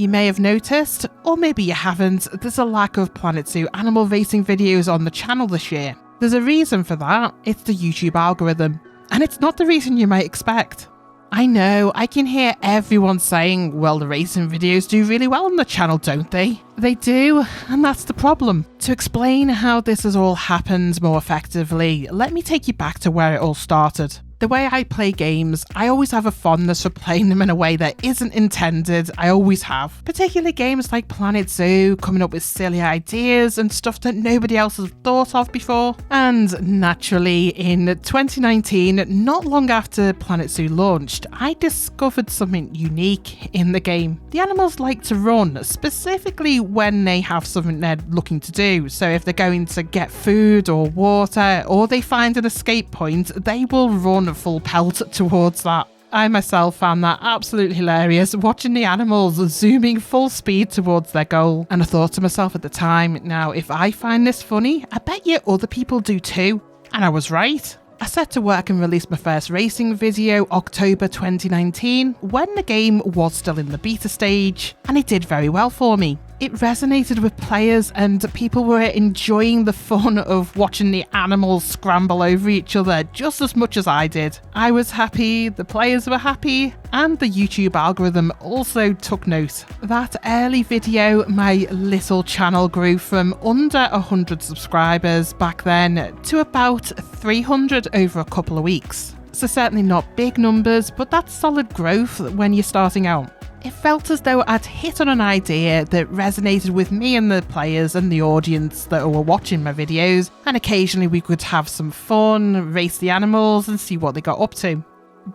You may have noticed, or maybe you haven't, there's a lack of Planet Zoo animal racing videos on the channel this year. There's a reason for that, it's the YouTube algorithm. And it's not the reason you might expect. I know, I can hear everyone saying, well, the racing videos do really well on the channel, don't they? They do, and that's the problem. To explain how this has all happened more effectively, let me take you back to where it all started. The way I play games, I always have a fondness for playing them in a way that isn't intended, I always have. Particularly games like Planet Zoo, coming up with silly ideas and stuff that nobody else has thought of before. And naturally, in 2019, not long after Planet Zoo launched, I discovered something unique in the game. The animals like to run, specifically when they have something they're looking to do. So if they're going to get food or water, or they find an escape point, they will run full pelt towards that. I myself found that absolutely hilarious, watching the animals zooming full speed towards their goal. And I thought to myself at the time, now if I find this funny, I bet you other people do too. And I was right. I set to work and released my first racing video October 2019 when the game was still in the beta stage, and it did very well for me. It resonated with players and people were enjoying the fun of watching the animals scramble over each other just as much as I did. I was happy, the players were happy, and the YouTube algorithm also took note. That early video, my little channel grew from under 100 subscribers back then to about 300 over a couple of weeks. So certainly not big numbers, but that's solid growth when you're starting out. It felt as though I'd hit on an idea that resonated with me and the players and the audience that were watching my videos, and occasionally we could have some fun, race the animals and see what they got up to.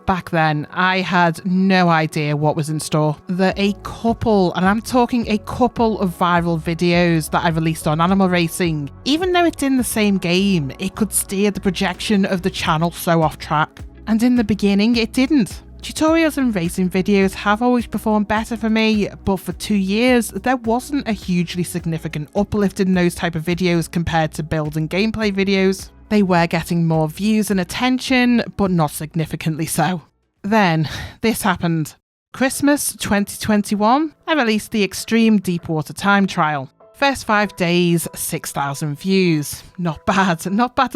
Back then, I had no idea what was in store. A couple, and I'm talking a couple of viral videos that I released on animal racing, even though it's in the same game, it could steer the projection of the channel so off track. And in the beginning, it didn't. Tutorials and racing videos have always performed better for me, but for 2 years, there wasn't a hugely significant uplift in those type of videos compared to build and gameplay videos. They were getting more views and attention, but not significantly so. Then, this happened. Christmas 2021, I released the Extreme Deepwater Time Trial. First 5 days, 6,000 views. Not bad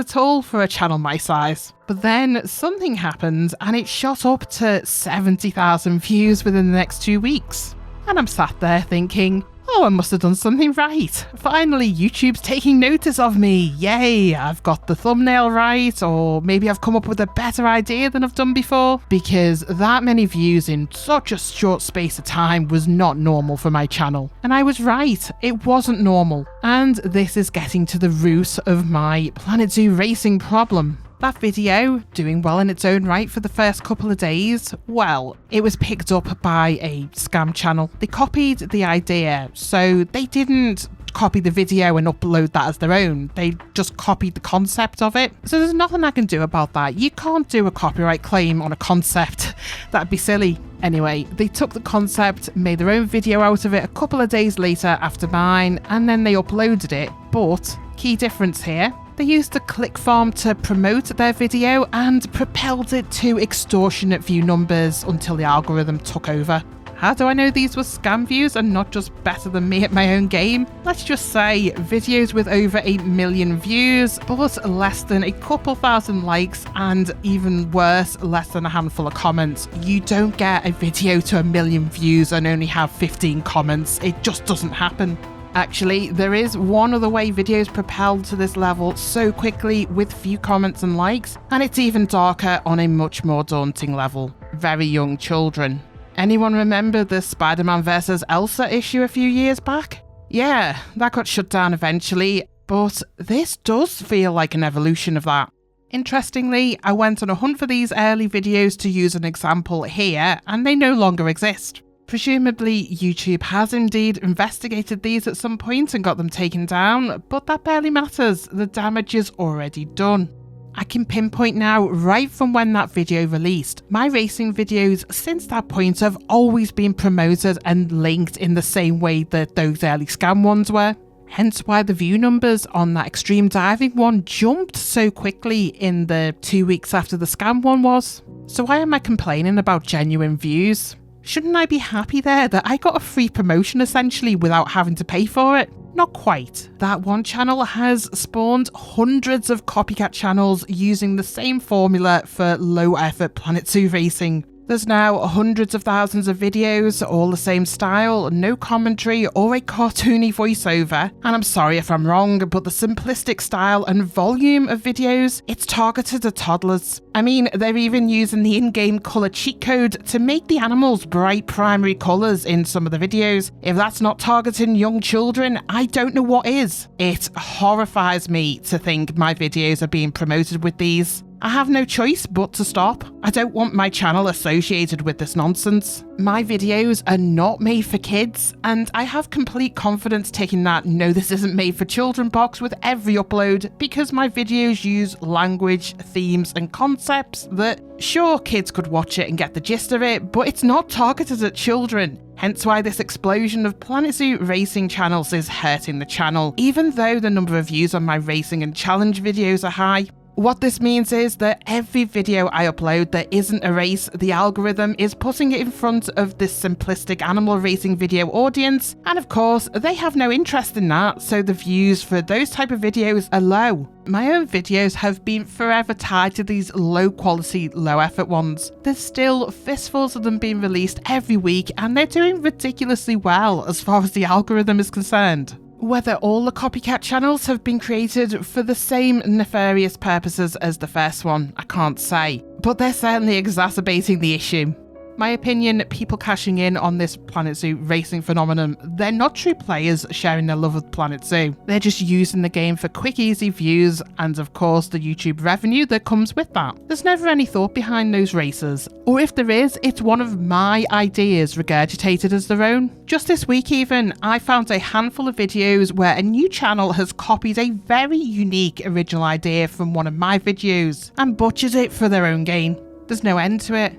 at all for a channel my size. But then something happened and it shot up to 70,000 views within the next 2 weeks. And I'm sat there thinking, oh, I must have done something right. Finally, YouTube's taking notice of me. Yay, I've got the thumbnail right, or maybe I've come up with a better idea than I've done before. Because that many views in such a short space of time was not normal for my channel. And I was right, it wasn't normal. And this is getting to the root of my Planet Zoo racing problem. That video, doing well in its own right for the first couple of days, well, it was picked up by a scam channel. They copied the idea, so they didn't copy the video and upload that as their own. They just copied the concept of it. So there's nothing I can do about that. You can't do a copyright claim on a concept. That'd be silly. Anyway, they took the concept, made their own video out of it a couple of days later after mine, and then they uploaded it. But, key difference here, they used the click farm to promote their video and propelled it to extortionate view numbers until the algorithm took over. How do I know these were scam views and not just better than me at my own game? Let's just say videos with over 8 million views, but less than a couple thousand likes, and even worse, less than a handful of comments. You don't get a video to 1 million views and only have 15 comments. It just doesn't happen. Actually, there is one other way videos propelled to this level so quickly with few comments and likes, and it's even darker on a much more daunting level. Very young children. Anyone remember the Spider-Man vs. Elsa issue a few years back? Yeah, that got shut down eventually, but this does feel like an evolution of that. Interestingly, I went on a hunt for these early videos to use an example here, and they no longer exist. Presumably, YouTube has indeed investigated these at some point and got them taken down, but that barely matters, the damage is already done. I can pinpoint now, right from when that video released, my racing videos since that point have always been promoted and linked in the same way that those early scam ones were. Hence why the view numbers on that extreme diving one jumped so quickly in the 2 weeks after the scam one was. So why am I complaining about genuine views? Shouldn't I be happy there that I got a free promotion essentially without having to pay for it? Not quite. That one channel has spawned hundreds of copycat channels using the same formula for low-effort Planet Zoo racing. There's now hundreds of thousands of videos, all the same style, no commentary or a cartoony voiceover. And I'm sorry if I'm wrong, but the simplistic style and volume of videos, it's targeted at toddlers. I mean, they're even using the in-game colour cheat code to make the animals bright primary colours in some of the videos. If that's not targeting young children, I don't know what is. It horrifies me to think my videos are being promoted with these. I have no choice but to stop. I don't want my channel associated with this nonsense. My videos are not made for kids, and I have complete confidence taking that "no, this isn't made for children" box with every upload, because my videos use language, themes and concepts that, sure, kids could watch it and get the gist of it, but it's not targeted at children. Hence why this explosion of Planet Zoo racing channels is hurting the channel, even though the number of views on my racing and challenge videos are high. What this means is that every video I upload that isn't a race, the algorithm is putting it in front of this simplistic animal racing video audience, and of course, they have no interest in that, so the views for those type of videos are low. My own videos have been forever tied to these low quality, low effort ones. There's still fistfuls of them being released every week, and they're doing ridiculously well as far as the algorithm is concerned. Whether all the copycat channels have been created for the same nefarious purposes as the first one, I can't say, but they're certainly exacerbating the issue. My opinion, people cashing in on this Planet Zoo racing phenomenon, they're not true players sharing their love of Planet Zoo. They're just using the game for quick, easy views and, of course, the YouTube revenue that comes with that. There's never any thought behind those races. Or if there is, it's one of my ideas regurgitated as their own. Just this week even, I found a handful of videos where a new channel has copied a very unique original idea from one of my videos and butchered it for their own gain. There's no end to it.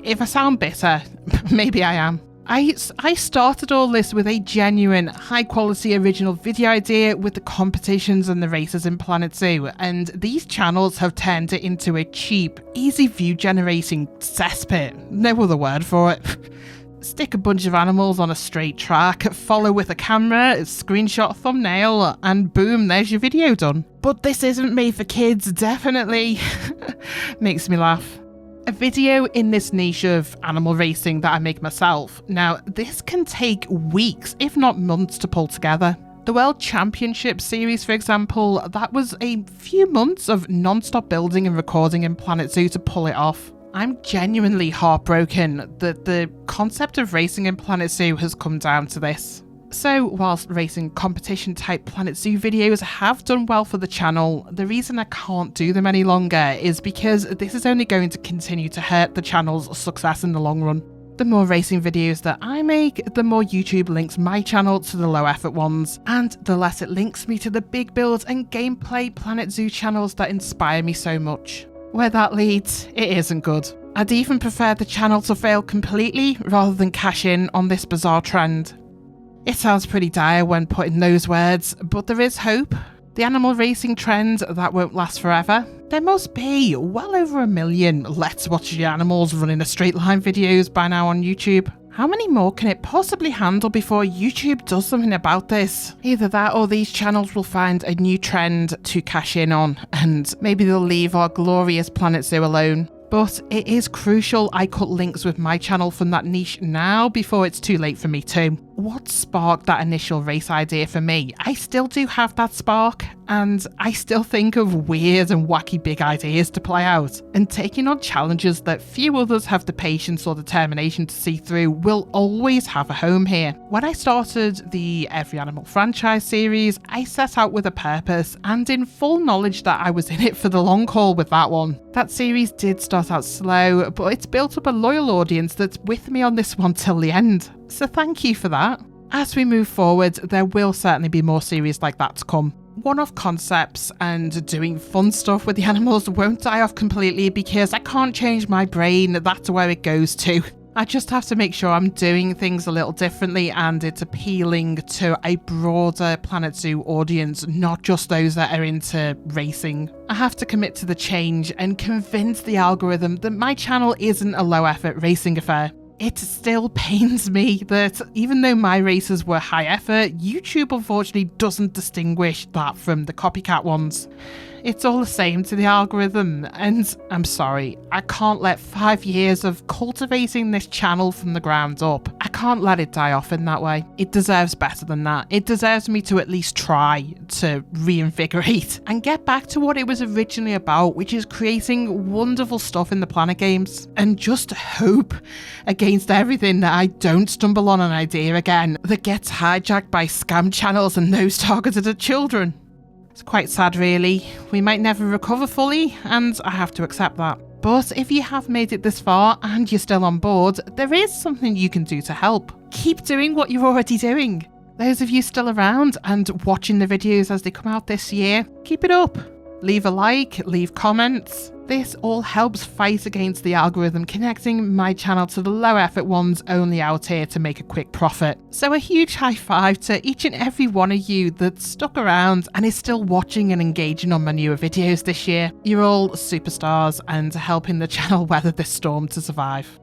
If I sound bitter, maybe I am. I started all this with a genuine, high-quality original video idea with the competitions and the races in Planet Zoo, and these channels have turned it into a cheap, easy view-generating cesspit. No other word for it. Stick a bunch of animals on a straight track, follow with a camera, screenshot thumbnail, and boom, there's your video done. But this isn't made for kids, definitely. Makes me laugh. A video in this niche of animal racing that I make myself. Now, this can take weeks, if not months, to pull together. The World Championship series, for example, that was a few months of non-stop building and recording in Planet Zoo to pull it off. I'm genuinely heartbroken that the concept of racing in Planet Zoo has come down to this. So, whilst racing competition type Planet Zoo videos have done well for the channel, the reason I can't do them any longer is because this is only going to continue to hurt the channel's success in the long run. The more racing videos that I make, the more YouTube links my channel to the low effort ones, and the less it links me to the big build and gameplay Planet Zoo channels that inspire me so much. Where that leads, it isn't good. I'd even prefer the channel to fail completely rather than cash in on this bizarre trend. It sounds pretty dire when put in those words, but there is hope. The animal racing trend, that won't last forever. There must be well over 1 million Let's Watch Your Animals running a straight line videos by now on YouTube. How many more can it possibly handle before YouTube does something about this? Either that or these channels will find a new trend to cash in on, and maybe they'll leave our glorious Planet Zoo alone. But it is crucial I cut links with my channel from that niche now before it's too late for me too. What sparked that initial race idea for me? I still do have that spark, and I still think of weird and wacky big ideas to play out, and taking on challenges that few others have the patience or determination to see through will always have a home here. When I started the Every Animal franchise series, I set out with a purpose and in full knowledge that I was in it for the long haul with that one. That series did start out slow, but it's built up a loyal audience that's with me on this one till the end. So thank you for that. As we move forward, there will certainly be more series like that to come. One-off concepts and doing fun stuff with the animals won't die off completely because I can't change my brain, that's where it goes to. I just have to make sure I'm doing things a little differently and it's appealing to a broader Planet Zoo audience, not just those that are into racing. I have to commit to the change and convince the algorithm that my channel isn't a low-effort racing affair. It still pains me that even though my races were high effort, YouTube unfortunately doesn't distinguish that from the copycat ones. It's all the same to the algorithm, and I'm sorry, I can't let 5 years of cultivating this channel from the ground up, I can't let it die off in that way. It deserves better than that. It deserves me to at least try to reinvigorate and get back to what it was originally about, which is creating wonderful stuff in the Planet games, and just hope against everything that I don't stumble on an idea again that gets hijacked by scam channels and those targeted at children. It's quite sad really. We might never recover fully, and I have to accept that. But if you have made it this far and you're still on board, there is something you can do to help. Keep doing what you're already doing. Those of you still around and watching the videos as they come out this year, keep it up. Leave a like, leave comments. This all helps fight against the algorithm connecting my channel to the low effort ones only out here to make a quick profit. So a huge high five to each and every one of you that stuck around and is still watching and engaging on my newer videos this year. You're all superstars and helping the channel weather this storm to survive.